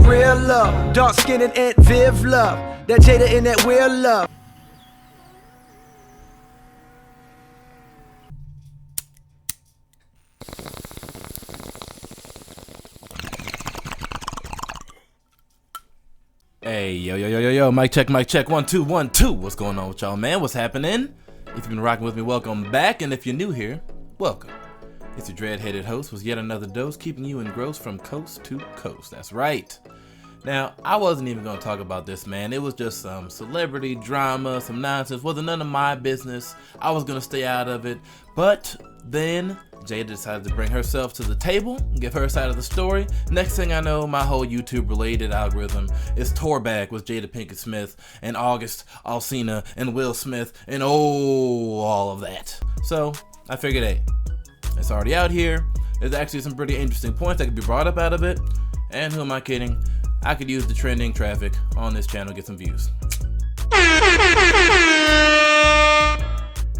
real love. Dark skin and Aunt Viv love. That Jada in that weird love. Hey, yo, mic check, 1 2 1 2. What's going on with y'all, man? What's happening? If you've been rocking with me, welcome back, and if you're new here, welcome. It's your dread-headed host with yet another dose, keeping you engrossed from coast to coast. That's right. Now, I wasn't even going to talk about this, man. It was just some celebrity drama, some nonsense. Wasn't none of my business. I was going to stay out of it. But then Jada decided to bring herself to the table, give her side of the story. Next thing I know, my whole YouTube-related algorithm is tore back with Jada Pinkett-Smith and August Alsina and Will Smith and all of that. So I figured, hey, it's already out here. There's actually some pretty interesting points that could be brought up out of it. And who am I kidding? I could use the trending traffic on this channel to get some views.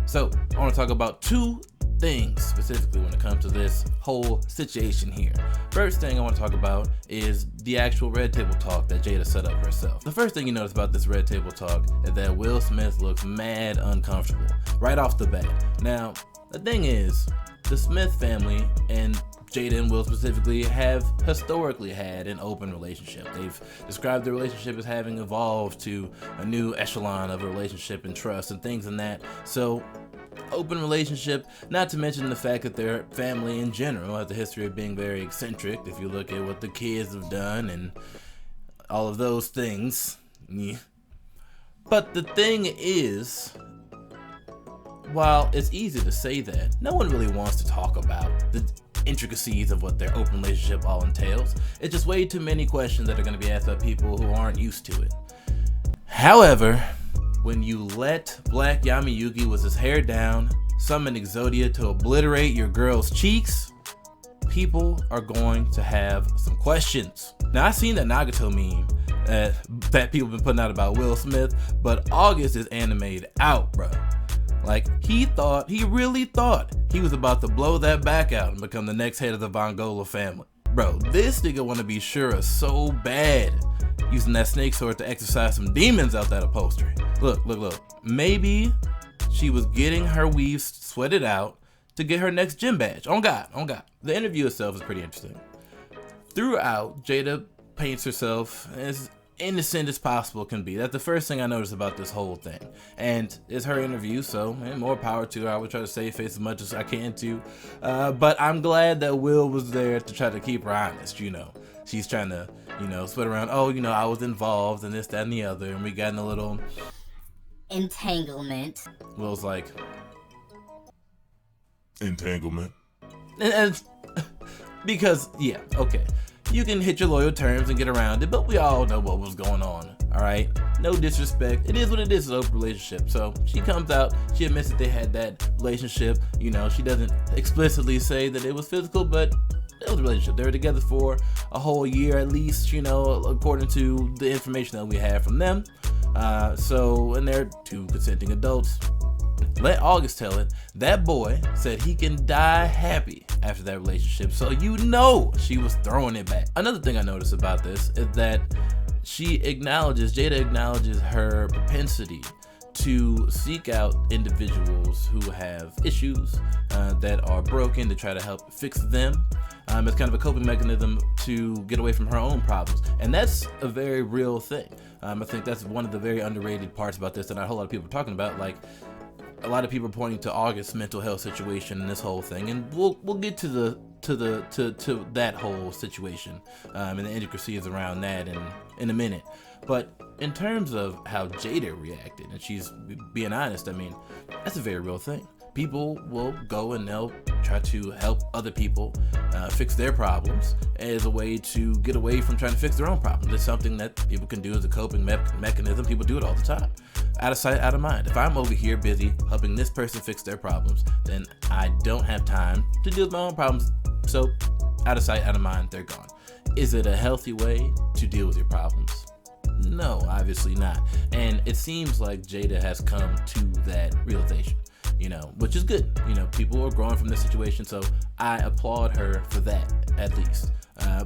So I want to talk about two things specifically when it comes to this whole situation here. First thing I want to talk about is the actual red table talk that Jada set up herself. The first thing you notice about this red table talk is that Will Smith looks mad uncomfortable right off the bat. Now, the thing is, the Smith family and Jada and Will specifically have historically had an open relationship. They've described the relationship as having evolved to a new echelon of a relationship and trust and things in that. So, open relationship, not to mention the fact that their family in general has a history of being very eccentric. If you look at what the kids have done and all of those things. Yeah. But the thing is, while it's easy to say that, no one really wants to talk about the intricacies of what their open relationship all entails. It's just way too many questions that are going to be asked by people who aren't used to it. However, when you let Black Yami Yugi with his hair down summon Exodia to obliterate your girl's cheeks, people are going to have some questions. Now, I've seen that Nagato meme that people have been putting out about Will Smith, but August is animated out, bro. Like, he really thought he was about to blow that back out and become the next head of the Vongola family. Bro, this nigga wanna be Shura so bad, using that snake sword to exorcise some demons out that upholstery. Look. Maybe she was getting her weave sweated out to get her next gym badge. On God. The interview itself is pretty interesting. Throughout, Jada paints herself as innocent as possible can be. That's the first thing I noticed about this whole thing. And it's her interview, so more power to her. I would try to save face as much as I can too. But I'm glad that Will was there to try to keep her honest, you know. She's trying to, sweat around, I was involved in this, that, and the other, and we got in a little entanglement. Will's like, entanglement. And because, yeah, okay. You can hit your loyal terms and get around it, but we all know what was going on, alright? No disrespect. It is what it is, an open relationship. So she comes out, she admits that they had that relationship. She doesn't explicitly say that it was physical, but it was a relationship. They were together for a whole year at least, according to the information that we have from them. And they're two consenting adults. Let August tell it, that boy said he can die happy after that relationship, so she was throwing it back. Another thing I noticed about this is that Jada acknowledges her propensity to seek out individuals who have issues that are broken, to try to help fix them. It's kind of a coping mechanism to get away from her own problems, and that's a very real thing. I think that's one of the very underrated parts about this that not a whole lot of people are talking about. Like, a lot of people are pointing to August's mental health situation and this whole thing, and we'll get to that whole situation and the intricacies around that in a minute. But in terms of how Jada reacted, and she's being honest, that's a very real thing. People will go and they'll try to help other people fix their problems as a way to get away from trying to fix their own problems. It's something that people can do as a coping mechanism. People do it all the time. Out of sight, out of mind. If I'm over here busy helping this person fix their problems, then I don't have time to deal with my own problems. So, out of sight, out of mind, they're gone. Is it a healthy way to deal with your problems? No, obviously not. And it seems like Jada has come to that realization, which is good. People are growing from this situation, so I applaud her for that, at least.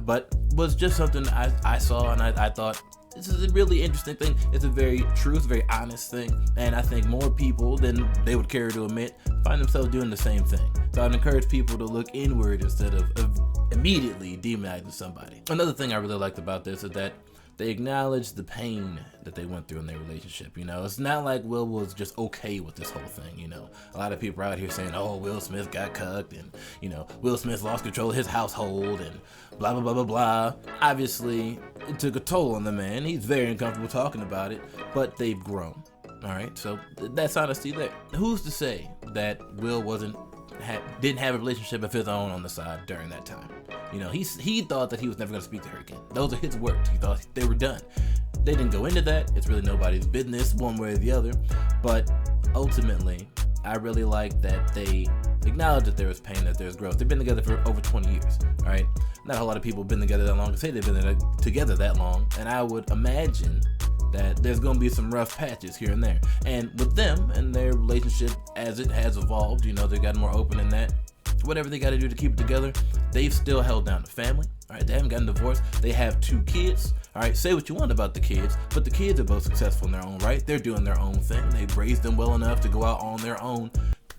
but was just something I saw, and I thought, this is a really interesting thing. It's a very truth, very honest thing, and I think more people than they would care to admit find themselves doing the same thing. So I'd encourage people to look inward instead of immediately demonizing somebody. Another thing I really liked about this is that they acknowledged the pain that they went through in their relationship. You know, it's not like Will was just okay with this whole thing. You know, a lot of people are out here saying, oh, Will Smith got cucked, and, you know, Will Smith lost control of his household, and blah, blah, blah, blah, blah. Obviously, it took a toll on the man. He's very uncomfortable talking about it, but they've grown. All right, so that's honesty there. Who's to say that Will didn't have a relationship of his own on the side during that time? You know, he thought that he was never going to speak to her again. Those are his words. He thought they were done. They didn't go into that. It's really nobody's business one way or the other. But ultimately, I really like that they acknowledge that there was pain, that there's growth. They've been together for over 20 years, all right? Not a whole lot of people have been together that long to say they've been together that long. And I would imagine that there's going to be some rough patches here and there. And with them and their relationship as it has evolved, you know, they've gotten more open in that. Whatever they got to do to keep it together, they've still held down the family. All right, they haven't gotten divorced. They have 2 kids. All right, say what you want about the kids, but the kids are both successful in their own right. They're doing their own thing. They've raised them well enough to go out on their own.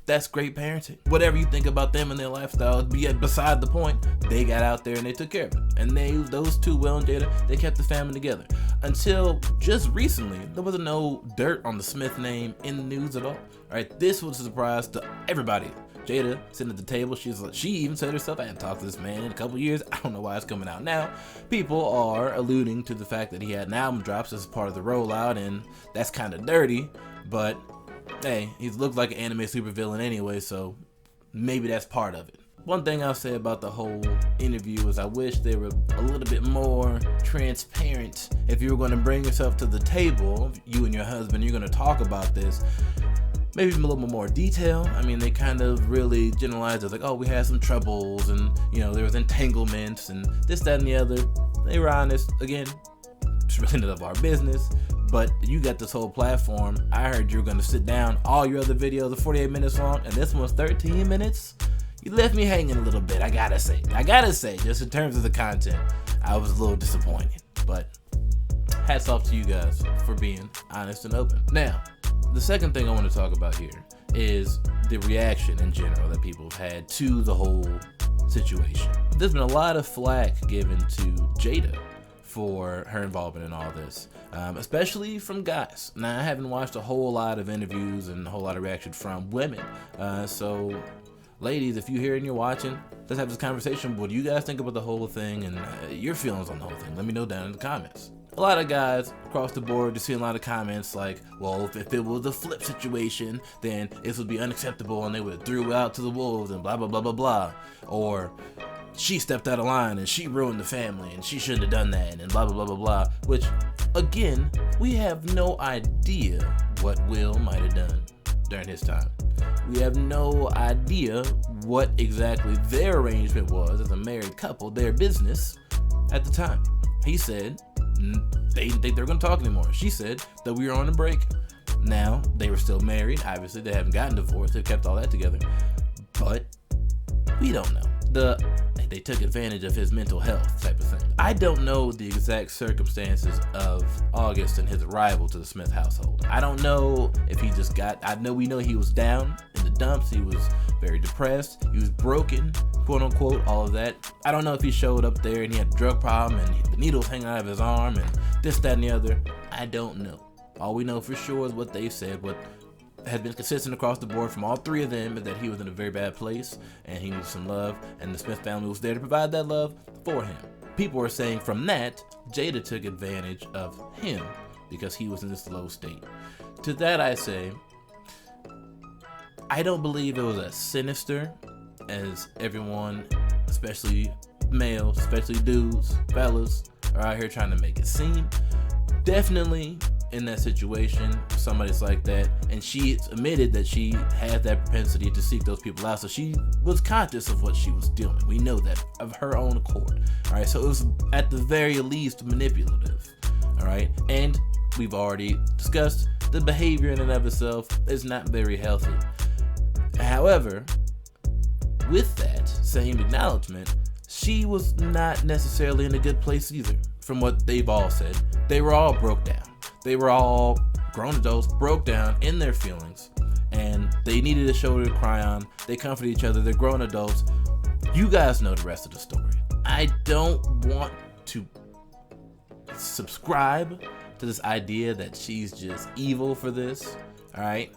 That's great parenting. Whatever you think about them and their lifestyle, beside the point, they got out there and they took care of it. And those two, Will and Jada, they kept the family together. Until just recently, there was no dirt on the Smith name in the news at all. All right, this was a surprise to everybody. Jada sitting at the table, she even said herself, I hadn't talked to this man in a couple years. I don't know why it's coming out now. People are alluding to the fact that he had an album drops as part of the rollout, and that's kind of dirty, but hey, he looks like an anime supervillain anyway, so maybe that's part of it. One thing I'll say about the whole interview is I wish they were a little bit more transparent. If you were going to bring yourself to the table, you and your husband, you're going to talk about this, maybe a little bit more detail. I mean, they kind of really generalized it, like, oh, we had some troubles, and, you know, there was entanglements, and this, that, and the other. They were honest. Again, it's really none of our business, but you got this whole platform. I heard you were going to sit down. All your other videos are 48 minutes long, and this one's 13 minutes. You left me hanging a little bit, I gotta say, just in terms of the content, I was a little disappointed, but hats off to you guys for being honest and open. Now, the second thing I want to talk about here is the reaction in general that people have had to the whole situation. There's been a lot of flack given to Jada for her involvement in all this, especially from guys. Now, I haven't watched a whole lot of interviews and a whole lot of reaction from women, so ladies, if you're here and you're watching, let's have this conversation. What do you guys think about the whole thing and your feelings on the whole thing? Let me know down in the comments. A lot of guys across the board just seeing a lot of comments like, well, if it was a flip situation, then this would be unacceptable and they would have threw out to the wolves and blah, blah, blah, blah, blah. Or she stepped out of line and she ruined the family and she shouldn't have done that and blah, blah, blah, blah, blah. Which, again, we have no idea what Will might have done during his time. We have no idea what exactly their arrangement was as a married couple, their business at the time. He said they didn't think they were going to talk anymore. She said that we were on a break. Now, they were still married. Obviously, they haven't gotten divorced. They've kept all that together. But we don't know. They took advantage of his mental health type of thing. I don't know the exact circumstances of August and his arrival to the Smith household. I don't know if he just we know he was down in the dumps. He was very depressed. He was broken, quote unquote, all of that. I don't know if he showed up there and he had a drug problem and the needles hanging out of his arm and this, that, and the other. I don't know. All we know for sure is what they said, what has been consistent across the board from all three of them, is that he was in a very bad place and he needed some love, and the Smith family was there to provide that love for him. People are saying from that, Jada took advantage of him because he was in this low state. To that I say, I don't believe it was as sinister as everyone, especially males, especially dudes, fellas, are out here trying to make it seem. Definitely in that situation, somebody's like that, and she admitted that she had that propensity to seek those people out, so she was conscious of what she was doing. We know that of her own accord. All right, so it was at the very least manipulative. All right, and we've already discussed the behavior in and of itself is not very healthy. However, with that same acknowledgement, she was not necessarily in a good place either. From what they've all said, they were all broke down. They were all grown adults, broke down in their feelings, and they needed a shoulder to cry on. They comforted each other. They're grown adults. You guys know the rest of the story. I don't want to subscribe to this idea that she's just evil for this. All right.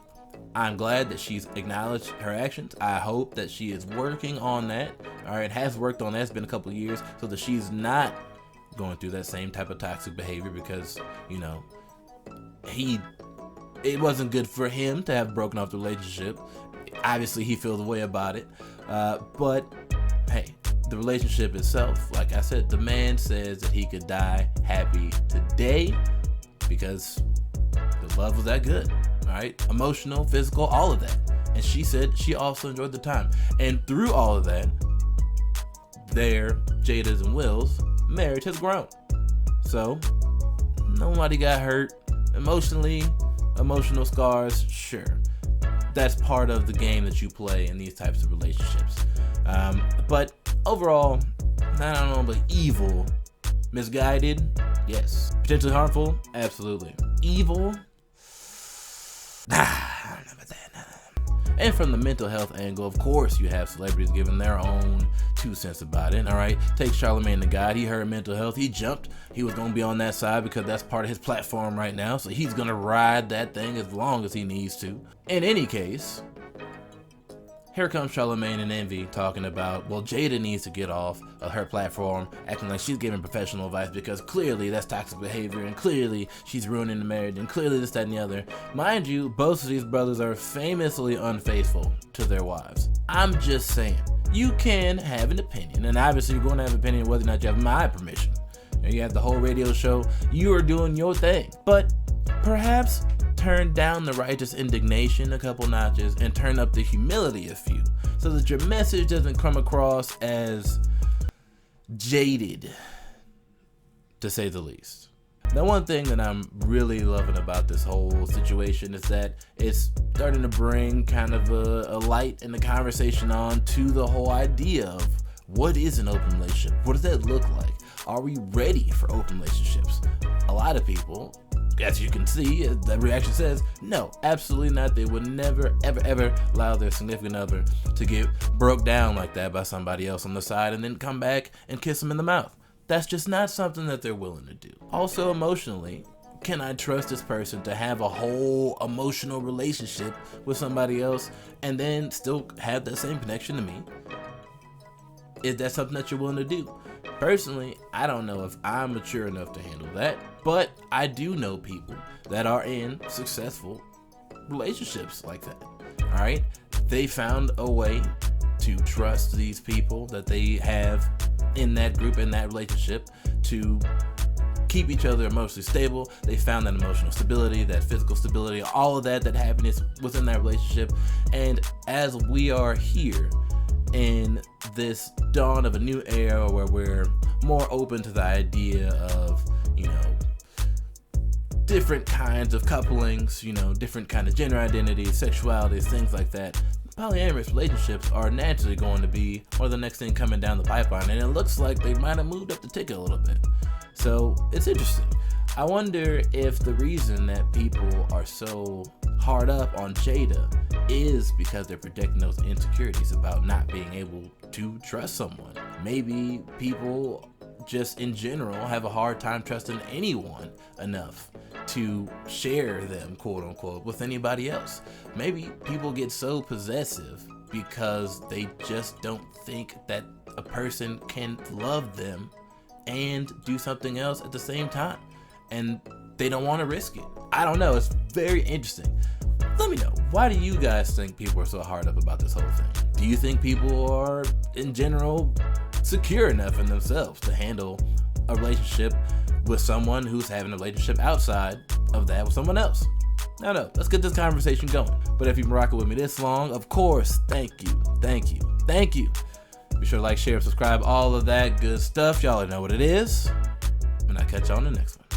I'm glad that she's acknowledged her actions. I hope that she is working on that. All right. Has worked on that. It's been a couple of years so that she's not going through that same type of toxic behavior because, you know, it wasn't good for him to have broken off the relationship. Obviously, he feels a way about it. But hey, the relationship itself, like I said, the man says that he could die happy today because the love was that good. All right, emotional, physical, all of that. And she said she also enjoyed the time. And through all of that, their Jada's and Will's marriage has grown. So nobody got hurt emotionally. Emotional scars, sure, that's part of the game that you play in these types of relationships. But overall, I don't know, but evil, misguided, yes. Potentially harmful, absolutely. Evil, I don't know about that. And from the mental health angle, of course, you have celebrities giving their own 2 cents about it. All right, take Charlamagne the God. He heard mental health. He jumped. He was going to be on that side because that's part of his platform right now. So he's going to ride that thing as long as he needs to. In any case, here comes Charlamagne and Envy talking about, well, Jada needs to get off of her platform, acting like she's giving professional advice because clearly that's toxic behavior and clearly she's ruining the marriage and clearly this, that, and the other. Mind you, both of these brothers are famously unfaithful to their wives. I'm just saying, you can have an opinion, and obviously you're going to have an opinion whether or not you have my permission. And you have the whole radio show, you are doing your thing. But perhaps turn down the righteous indignation a couple notches and turn up the humility a few so that your message doesn't come across as jaded, to say the least. Now, one thing that I'm really loving about this whole situation is that it's starting to bring kind of a light in the conversation on to the whole idea of what is an open relationship? What does that look like? Are we ready for open relationships? A lot of people, as you can see, the reaction says, no, absolutely not. They would never, ever, ever allow their significant other to get broke down like that by somebody else on the side and then come back and kiss them in the mouth. That's just not something that they're willing to do. Also, emotionally, can I trust this person to have a whole emotional relationship with somebody else and then still have that same connection to me? Is that something that you're willing to do? Personally, I don't know if I'm mature enough to handle that, but I do know people that are in successful relationships like that. All right, they found a way to trust these people that they have in that group, in that relationship, to keep each other emotionally stable. They found that emotional stability, that physical stability, all of that happiness within that relationship. And as we are here in this dawn of a new era where we're more open to the idea of, you know, different kinds of couplings, you know, different kind of gender identities, sexualities, things like that, polyamorous relationships are naturally going to be one of the next thing coming down the pipeline, and it looks like they might have moved up the ticket a little bit. So it's interesting. I wonder if the reason that people are so hard up on Jada is because they're protecting those insecurities about not being able to trust someone. Maybe people just in general have a hard time trusting anyone enough to share them, quote unquote, with anybody else. Maybe people get so possessive because they just don't think that a person can love them and do something else at the same time, and they don't want to risk it. I don't know, it's very interesting. Let me know, why do you guys think people are so hard up about this whole thing? Do you think people are, in general, secure enough in themselves to handle a relationship with someone who's having a relationship outside of that with someone else? I don't know, let's get this conversation going. But if you've been rocking with me this long, of course, thank you. Be sure to like, share, subscribe, all of that good stuff. Y'all know what it is. And I'll catch you on the next one.